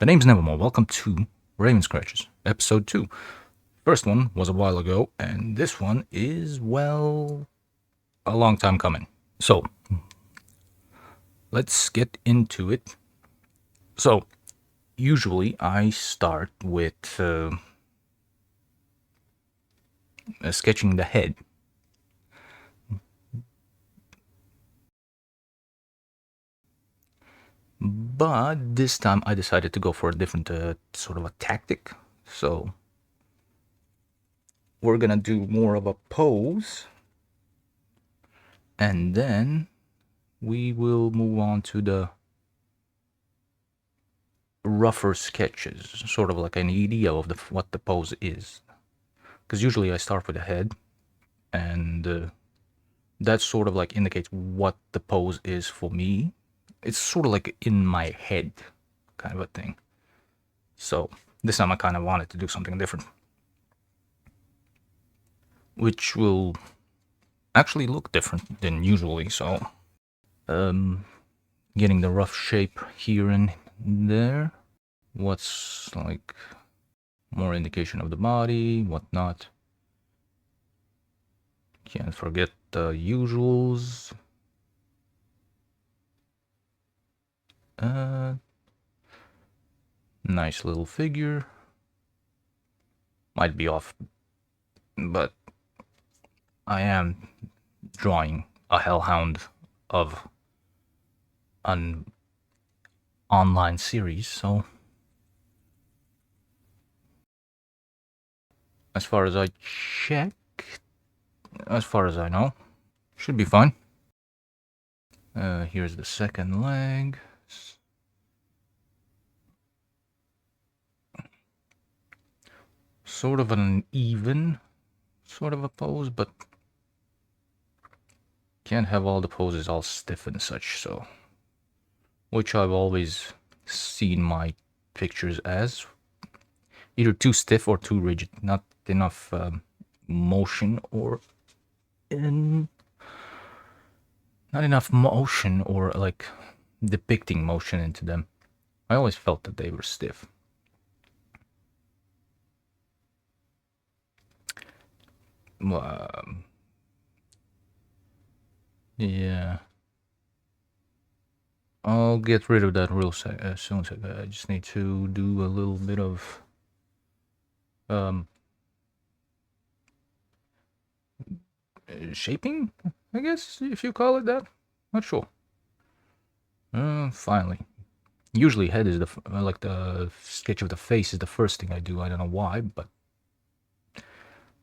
The name's Nevermore. Welcome to Raven Scratches, episode 2. First one was a while ago, and this one is, well, a long time coming. So, let's get into it. So, usually I start with sketching the head. But this time I decided to go for a different sort of a tactic. So, we're gonna do more of a pose. And then we will move on to the rougher sketches, sort of like an idea of what the pose is. Because usually I start with the head, and that sort of like indicates what the pose is for me. It's sort of like in my head kind of a thing. So this time I kind of wanted to do something different, which will actually look different than usually. So getting the rough shape here and there. What's like more indication of the body, whatnot. Can't forget the usuals. Nice little figure. Might be off, but I am drawing a hellhound of an online series, so as far as I check, as far as I know, should be fine. Here's the second leg. Sort of an even sort of a pose, but can't have all the poses all stiff and such, so which I've always seen my pictures as either too stiff or too rigid, not enough motion or not enough motion or like depicting motion into them. I always felt that they were stiff. Yeah. I'll get rid of that real soon. I just need to do a little bit of shaping, I guess, if you call it that. Not sure. Finally. Usually head is like the sketch of the face is the first thing I do. I don't know why, but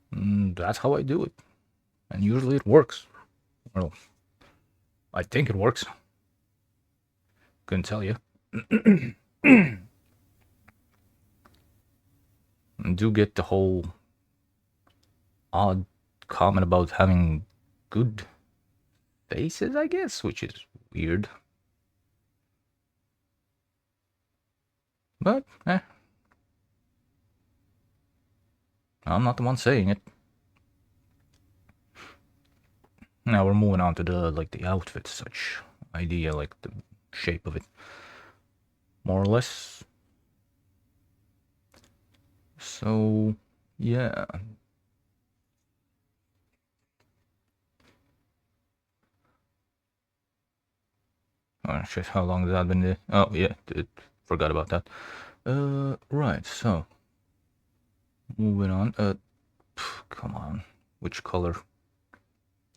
that's how I do it. And usually it works. Well, I think it works. Couldn't tell you. I do get the whole odd comment about having good faces, I guess, which is weird. But, I'm not the one saying it. Now we're moving on to the outfit, such idea, like the shape of it, more or less. So, yeah. Oh shit, how long has that been there? Oh yeah, forgot about that. Right, so moving on. Come on, which color?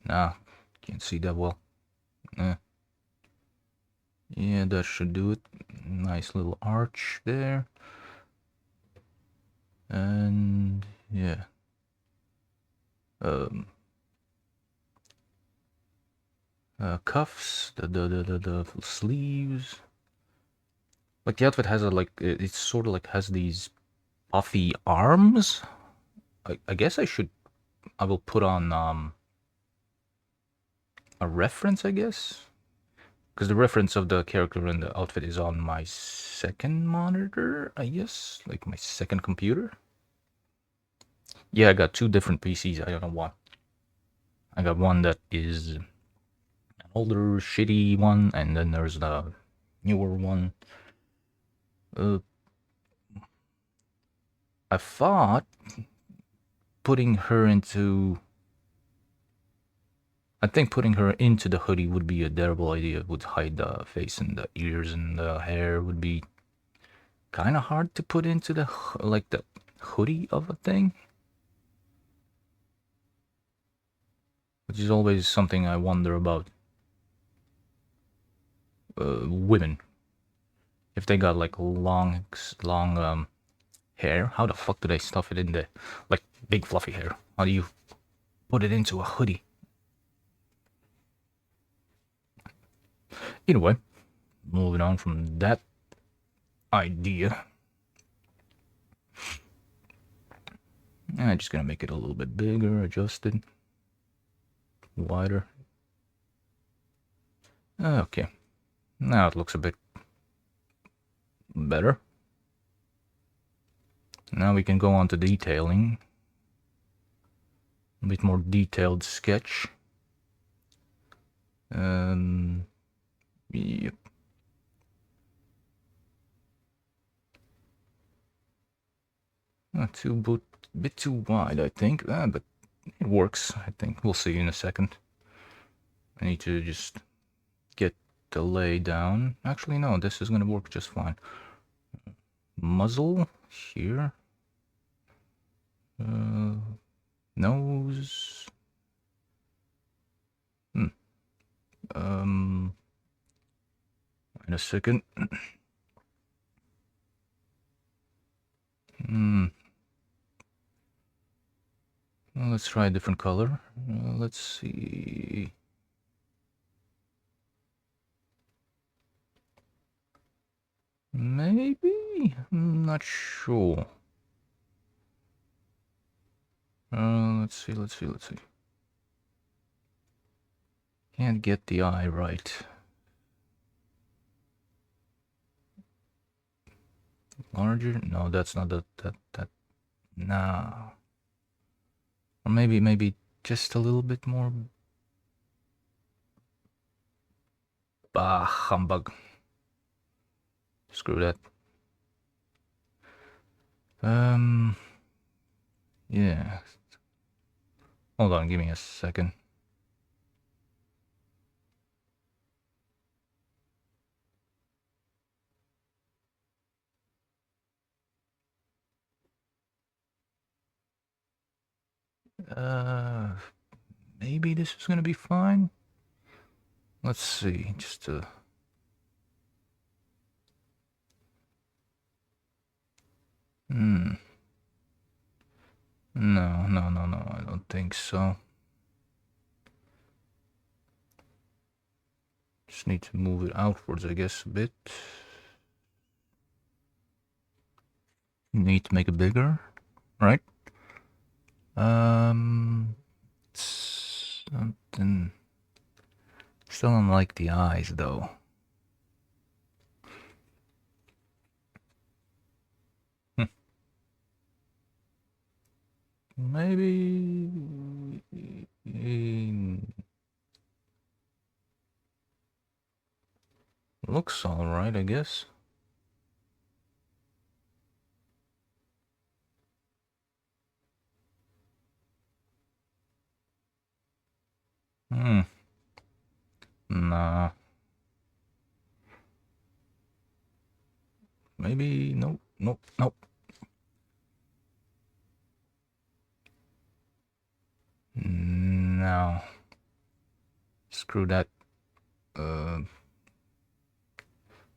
Nah, can't see that well. Yeah, that should do it. Nice little arch there. And yeah. Cuffs, the sleeves. Like the outfit has it's sort of like has these puffy arms. I guess I will put on a reference, I guess, because the reference of the character and the outfit is on my second monitor, I guess, like my second computer. Yeah, I got two different PCs. I don't know why. I got one that is an older, shitty one, and then there's the newer one. I thought putting her into... I think putting her into the hoodie would be a terrible idea. It would hide the face and the ears and the hair. Would be kind of hard to put into the, like, the hoodie of a thing. Which is always something I wonder about women. If they got like long hair, how the fuck do they stuff it in there? Like big fluffy hair. How do you put it into a hoodie? Either way, moving on from that idea. I'm just gonna make it a little bit bigger, adjusted, wider. Okay, now it looks a bit better. Now we can go on to detailing. A bit more detailed sketch. Yep. Not bit too wide, I think, but it works. I think we'll see in a second. I need to just get the lay down. Actually, no, this is gonna work just fine. Muzzle here. Nose. In a second. Well, let's try a different color. Let's see. Maybe? I'm not sure. Let's see. Can't get the eye right. Larger? No, that's not that. Nah. Or maybe just a little bit more. Bah, humbug. Screw that. Yeah. Hold on, give me a second. Maybe this is gonna be fine. Let's see, just to... No, I don't think so. Just need to move it outwards, I guess, a bit. Need to make it bigger, right? Something... Still don't like the eyes, though. Maybe... Looks alright, I guess. Nah. Maybe... Nope. No. Screw that.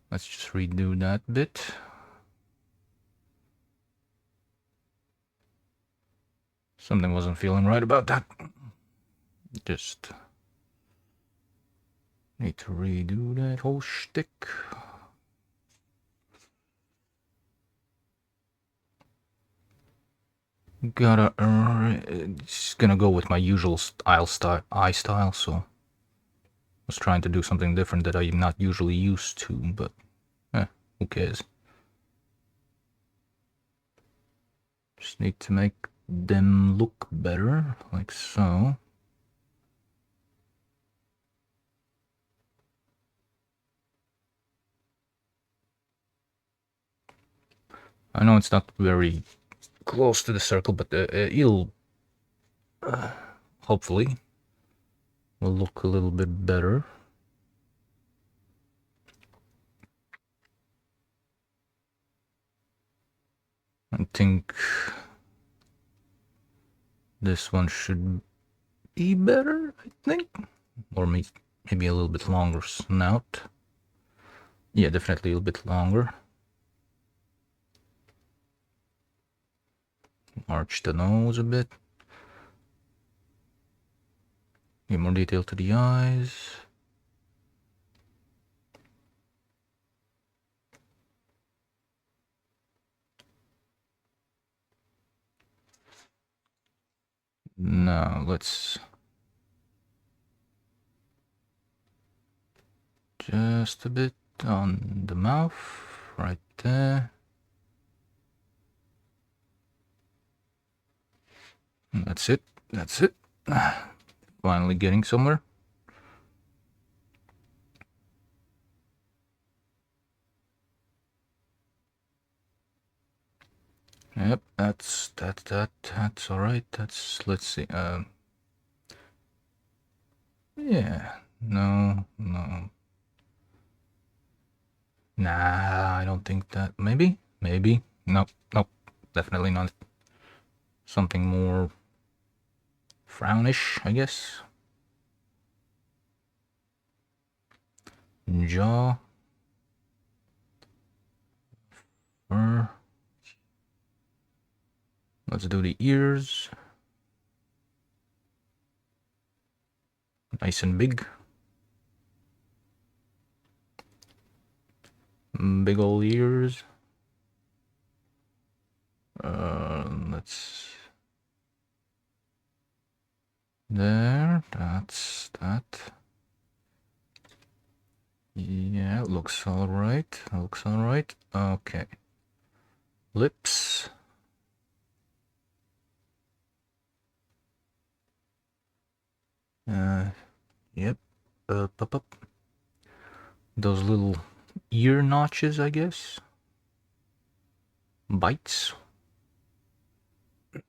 Let's just redo that bit. Something wasn't feeling right about that. Just need to redo that whole shtick. Just gonna go with my usual eye style, so I was trying to do something different that I'm not usually used to, but who cares? Just need to make them look better, like so. I know it's not very close to the circle, but it'll hopefully will look a little bit better. I think this one should be better, I think. Or maybe a little bit longer snout. Yeah, definitely a little bit longer. Arch the nose a bit. Give more detail to the eyes. Now let's just a bit on the mouth, right there. That's it. That's it. Finally getting somewhere. Yep, that's all right. Let's see. Yeah. No. Nah, I don't think that. Maybe. Nope. Definitely not. Something more frownish, I guess. Jaw. Fur. Let's do the ears. Nice and big. Big old ears. Let's. There. That's that. Yeah, looks all right. Okay. Lips. Yep. Up. Those little ear notches, I guess. Bites.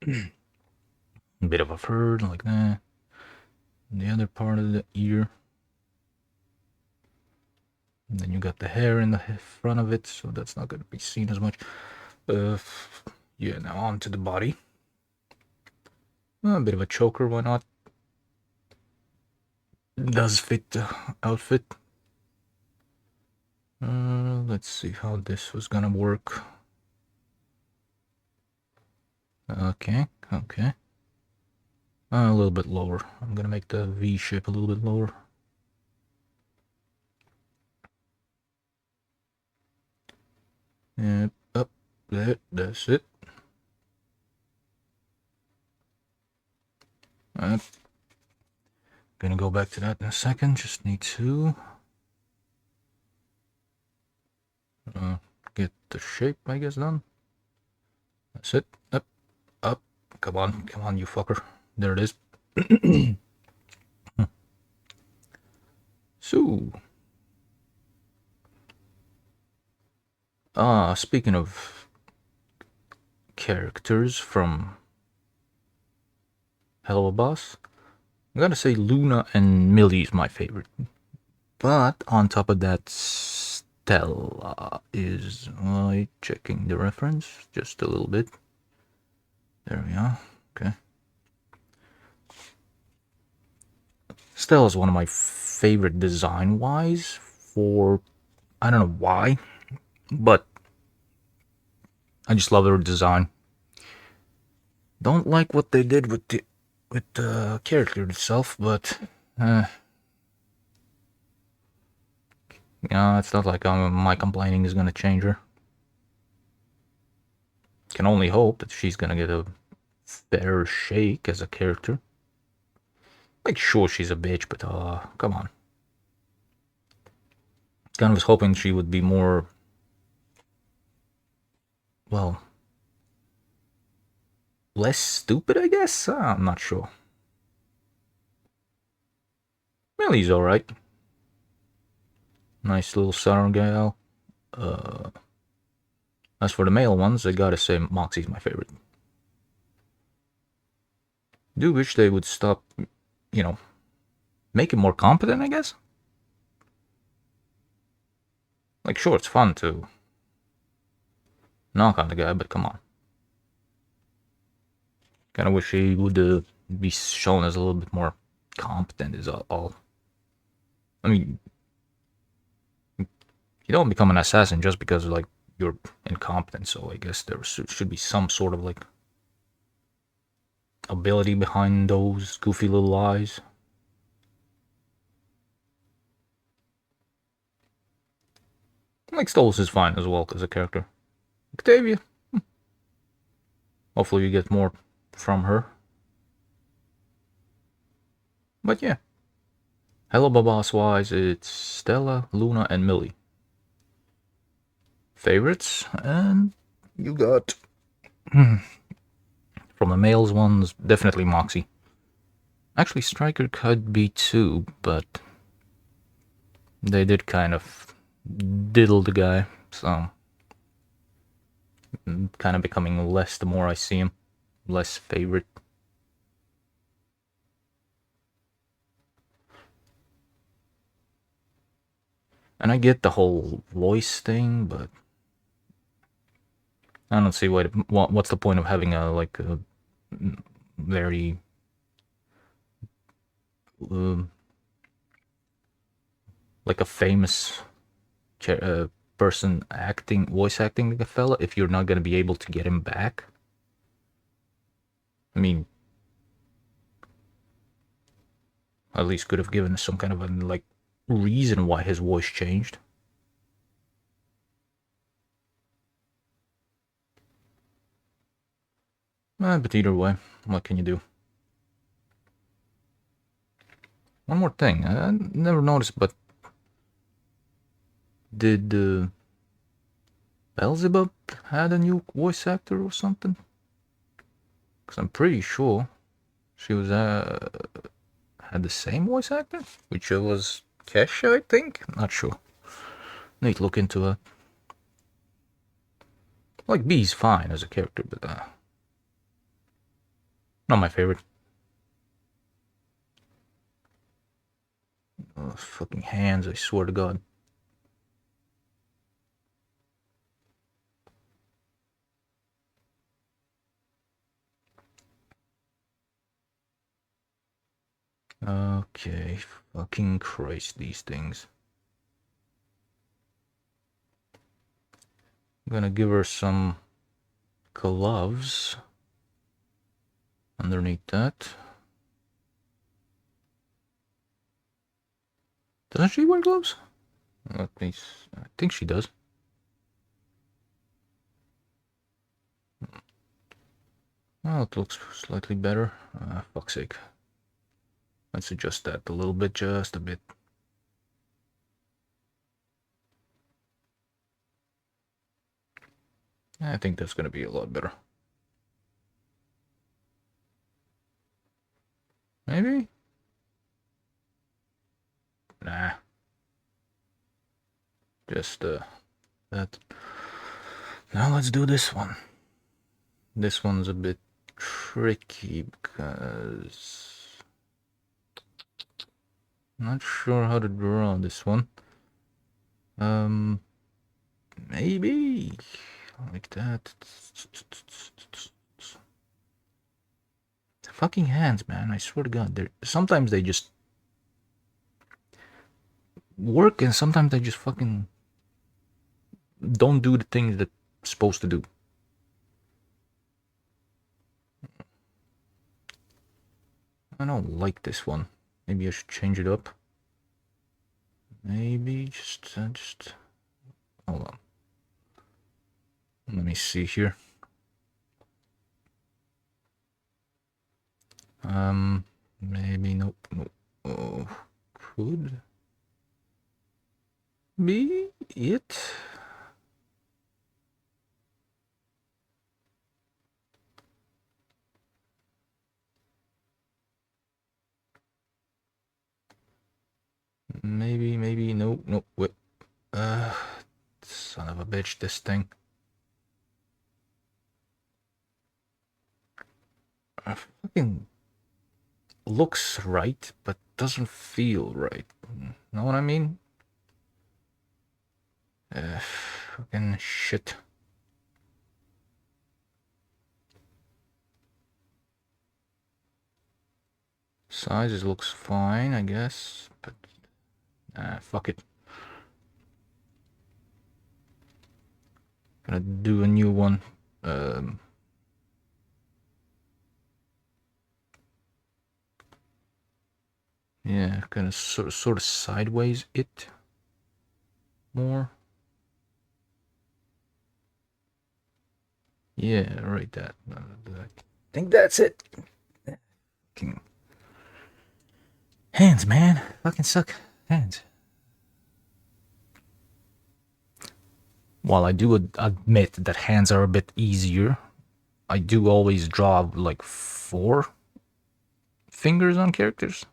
A bit of a fur like that. And the other part of the ear. And then you got the hair in the front of it, so that's not going to be seen as much. Yeah, now on to the body. A bit of a choker, why not? Does fit the outfit. Let's see how this was gonna work. Okay. A little bit lower. I'm gonna make the V shape a little bit lower. Yep, up there. That's it. Gonna go back to that in a second. Just need to get the shape, I guess, done. That's it. Up. Come on, you fucker. There it is. So, speaking of characters from Helluva, I'm gonna say Loona and Millie is my favorite. But on top of that, Stella is. Checking the reference just a little bit. There we are. Okay. Stella is one of my favorite design-wise. For I don't know why, but I just love her design. Don't like what they did with the character itself, but it's not like my complaining is gonna change her. Can only hope that she's gonna get a fair shake as a character. Like, sure, she's a bitch, but come on. Kind of was hoping she would be more, well, less stupid, I guess. I'm not sure. Millie's alright. Nice little southern gal. As for the male ones, I gotta say Moxie's my favorite. do wish they would stop, you know, make him more competent, I guess. Like, sure, it's fun to knock on the guy, but come on. Kind of wish he would be shown as a little bit more competent, is all. I mean, you don't become an assassin just because, like, you're incompetent, so I guess there should be some sort of, like, ability behind those goofy little eyes. Like, Stolas is fine as well as a character. Octavia, hopefully you get more from her. But yeah. Helluva boss-wise, it's Stella, Loona, and Millie. Favorites, and you got... from the males ones, definitely Moxie. Actually, Striker could be too, but they did kind of diddle the guy, so kind of becoming less the more I see him, less favorite. And I get the whole voice thing, but I don't see what's the point of having a like a very like a famous person voice acting like a fella if you're not gonna be able to get him back. I mean, at least could have given some kind of a like reason why his voice changed. But either way, what can you do? One more thing, I never noticed, but did Beelzebub had a new voice actor or something? Because I'm pretty sure she was had the same voice actor, which was Kesha, I think. Not sure. Need to look into it. Like Bee's fine as a character, but not my favorite. Oh, fucking hands! I swear to God. Okay, fucking Christ, these things. I'm gonna give her some gloves underneath that. Doesn't she wear gloves? Let me. I think she does. Well, it looks slightly better. Fuck's sake. Let's adjust that a little bit, just a bit. I think that's gonna be a lot better. Maybe? Nah. Just that. Now let's do this one. This one's a bit tricky because I'm not sure how to draw this one. Maybe like that. Fucking hands, man! I swear to God, sometimes they just work, and sometimes they just fucking don't do the things they're supposed to do. I don't like this one. Maybe I should change it up. Maybe just hold on. Let me see here. Maybe nope. Oh, could be it. Maybe nope. Wait. Son of a bitch, this thing. Fucking looks right, but doesn't feel right. Know what I mean? Fucking shit. Sizes looks fine, I guess, but fuck it. Gonna do a new one. Yeah, gonna sort of sideways it more. Yeah, right. That. I think that's it. Fucking hands, man. Fucking suck. Hands. While I do admit that hands are a bit easier, I do always draw like 4 fingers on characters.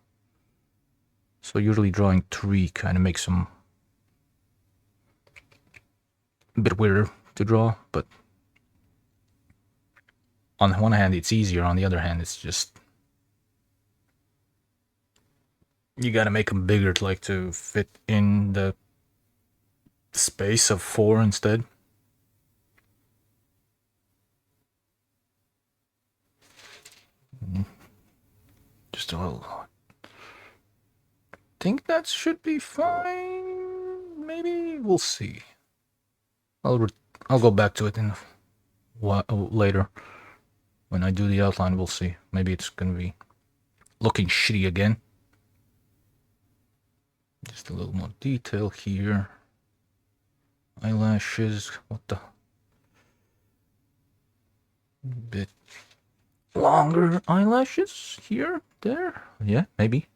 So usually drawing 3 kind of makes them a bit weirder to draw, but on one hand it's easier, on the other hand it's just you gotta make them bigger to like to fit in the space of 4 instead. Just a little. Think that should be fine. Maybe we'll see. I'll go back to it in later when I do the outline. We'll see. Maybe it's gonna be looking shitty again. Just a little more detail here. Eyelashes. What the? Bit longer eyelashes here, there. Yeah, maybe.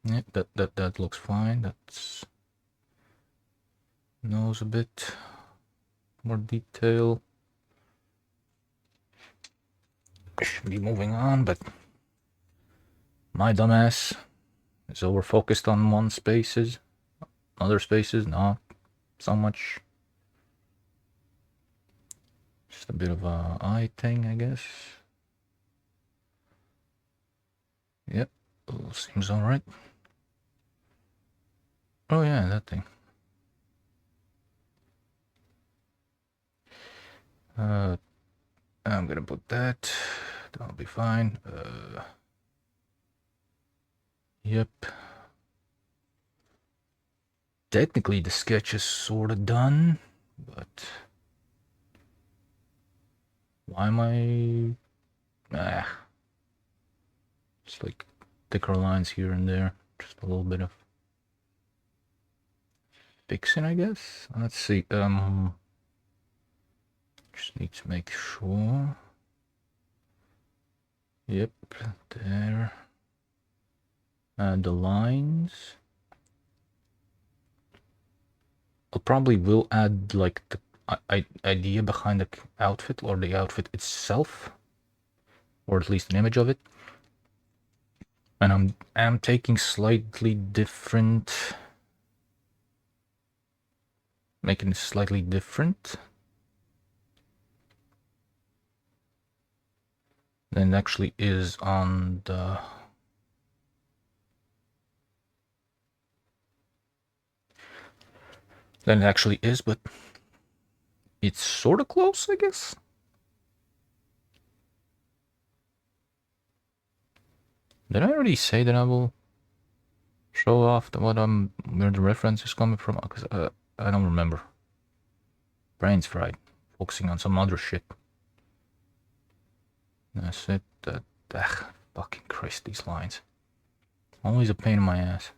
Yeah, that looks fine. That's nose a bit more detail. Should be moving on, but my dumbass is over focused on one spaces, other spaces not so much. Just a bit of a eye thing, I guess. Yep, seems all right. Oh yeah, that thing. I'm gonna put that. That'll be fine. Yep. Technically, the sketch is sort of done, but why am I? Just like thicker lines here and there. Just a little bit of fixing, I guess. Let's see. Just need to make sure. Yep, there. And the lines. I probably will add like the idea behind the outfit or the outfit itself, or at least an image of it. And I'm taking slightly different, making it slightly different than it actually is on the. Than it actually is, but it's sort of close, I guess. Did I already say that I will show off where the reference is coming from? Because I don't remember. Brain's fried. Focusing on some other shit. That's it. Fucking Christ, these lines. Always a pain in my ass.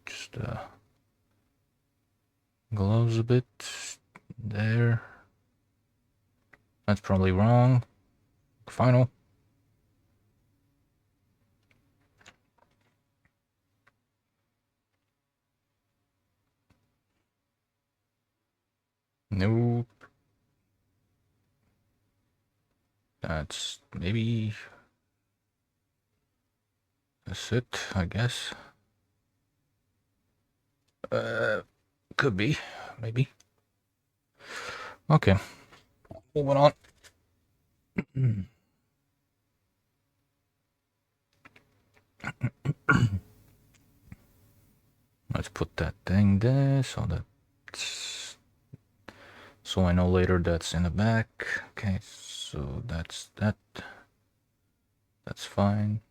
Just gloves a bit. There. That's probably wrong. Final. Nope. That's maybe. That's it, I guess. Could be, maybe. Okay, moving on. Let's put that thing there so that's so I know later that's in the back. Okay, so that's that. That's fine.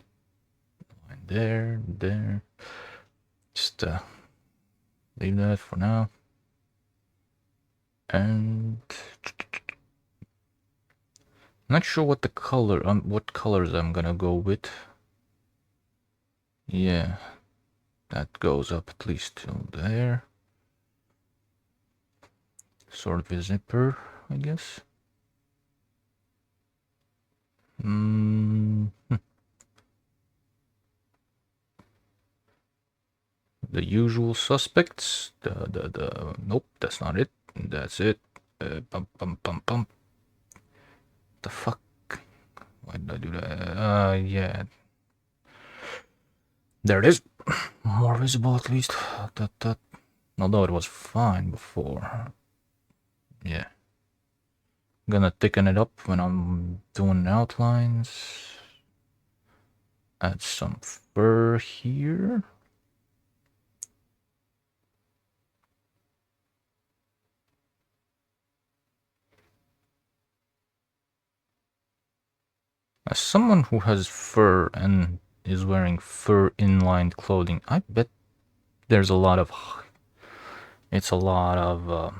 Line there. Just leave that for now. And not sure what the color what colors I'm gonna go with. Yeah, that goes up at least till there. Sort of a zipper, I guess. The usual suspects. The nope, that's not it. That's it. Bump. The fuck? Why did I do that? Yeah. There it is. More visible at least. Although it was fine before. Yeah. Gonna thicken it up when I'm doing outlines. Add some fur here. As someone who has fur and is wearing fur inlined clothing, I bet there's a lot of... It's a lot of...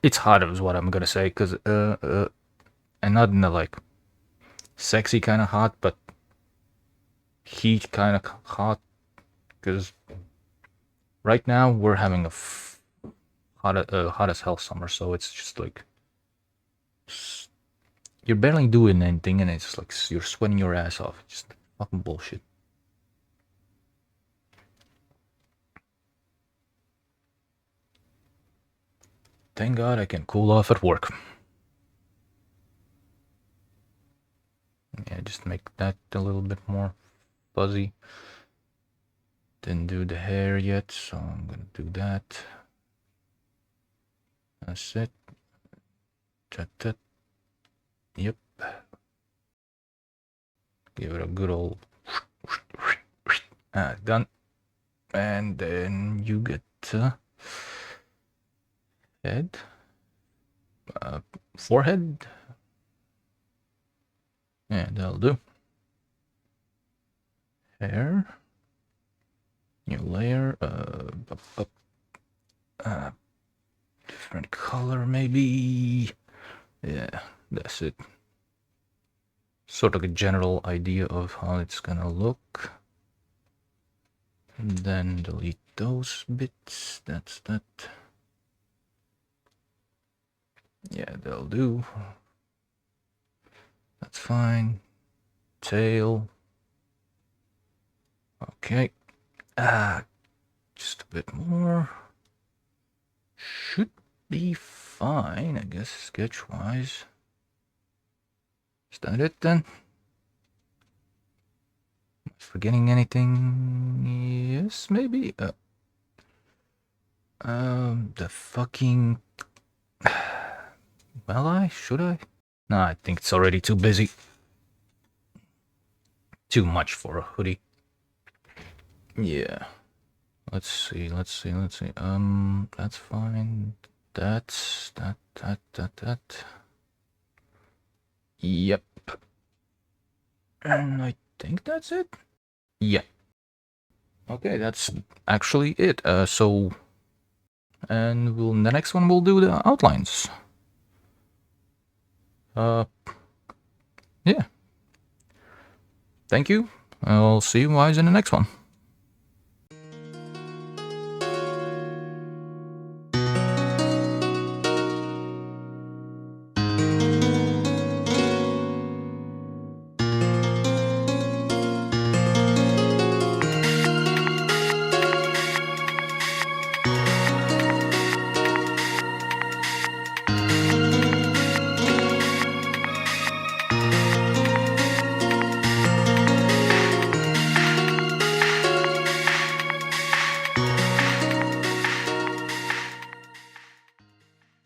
it's hot is what I'm gonna say, because... and not in the, like, sexy kind of hot, but heat kind of hot, because right now we're having a hot as hell summer, so it's just like... You're barely doing anything, and it's just like you're sweating your ass off. It's just fucking bullshit. Thank God I can cool off at work. Yeah, just make that a little bit more fuzzy. Didn't do the hair yet, so I'm gonna do that. That's it. Yep. Give it a good old... done. And then you get head, forehead. Yeah, that'll do. Hair. New layer. Different color maybe. Yeah, that's it. Sort of a general idea of how it's gonna look. And then delete those bits. That's that. Yeah, that'll do. That's fine. Tail. Okay. Just a bit more. Should be fine, I guess, sketch-wise. Is that it then? Am I forgetting anything? Yes, maybe. The fucking... Well, should I? No, I think it's already too busy. Too much for a hoodie. Yeah. Let's see. That's fine. That's that. Yep. And I think that's it. Yeah. Okay, that's actually it. So, and the next one we'll do the outlines. Yeah. Thank you. I'll see you guys in the next one.